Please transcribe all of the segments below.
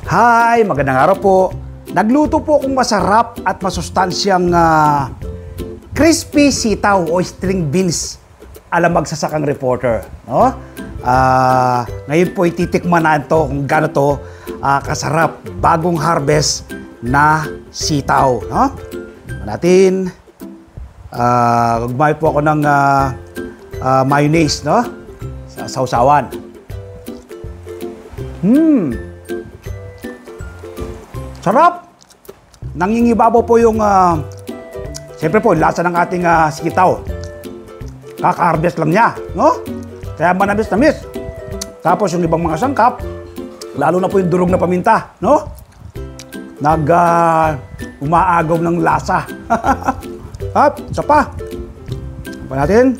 Hi! Magandang araw po. Nagluto po akong masarap at masustansyang crispy sitaw o string beans ala magsasakang reporter. No? Ngayon po ititikman natin to kung gaano to kasarap. Bagong harvest na sitaw. No? Natin, gumamit po ako ng mayonnaise, no? Sa sausawan. Sarap! Nangingibabaw po yung, siyempre po, lasa ng ating sitaw. Kaka-harvest lang niya, no? Kaya manamis-namis. Tapos yung ibang mga sangkap, lalo na po yung durog na paminta, no? Umaagaw ng lasa. At, isa pa. Apa natin?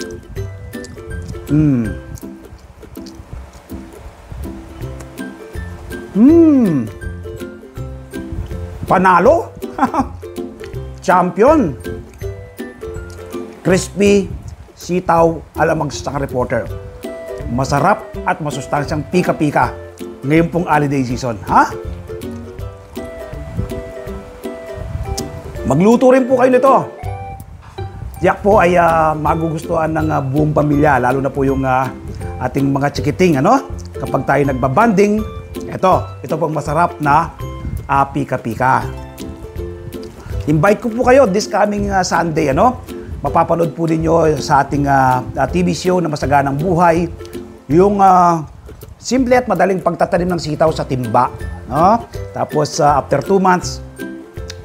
Panalo? Champion! Crispy sitaw ala magsasakang reporter. Masarap at masustansyang pika-pika ngayon pong holiday season. Ha? Magluto rin po kayo nito. Tiyak po ay magugustuhan ng buong pamilya, lalo na po yung ating mga chikiting, ano? Kapag tayo nagbabanding, ito pong masarap na pika-pika. Invite ko po kayo this coming Sunday, ano? Mapapanood po ninyo sa ating TV show na Masaganang Buhay yung simple at madaling pagtatanim ng sitaw sa timba, no? Tapos after 2 months,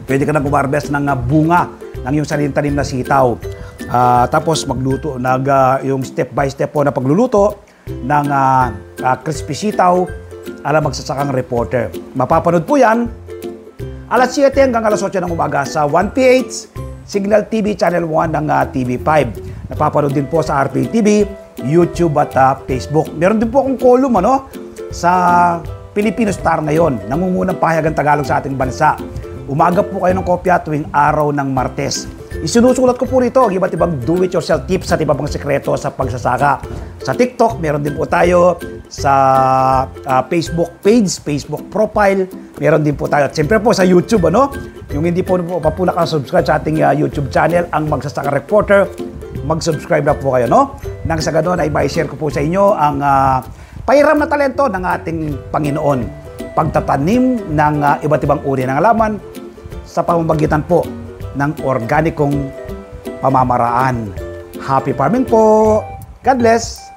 pwede ka na gumarbest ng bunga ng yung sariling tanim na sitaw. Tapos magluto, yung step by step po na pagluluto ng crispy sitaw ala magsasakang reporter. Mapapanood po yan alas 7 hanggang alas 8 ng umaga sa 1PH Signal TV Channel 1 ng TV5. Napapanood din po sa RPA TV, YouTube at Facebook. Meron din po akong column sa Filipino Star ngayon, nangungunang pahayagang Tagalog sa ating bansa. Umaga po kayo ng kopya tuwing araw ng Martes. Isinusulat ko po rito ang iba't ibang do-it-yourself tips at iba pang sekreto sa pagsasaka. Sa TikTok, meron din po tayo. Sa Facebook page, Facebook profile, meron din po tayo. At siyempre po sa YouTube, yung hindi po pa po nakasubscribe sa ating YouTube channel, ang Magsasaka Reporter, mag-subscribe na po kayo, Nang sa ganoon ay mai-share ko po sa inyo ang pahiram na talento ng ating Panginoon. Pagtatanim ng iba't ibang uri ng halaman sa pamamagitan po ng organikong pamamaraan. Happy farming po! God bless!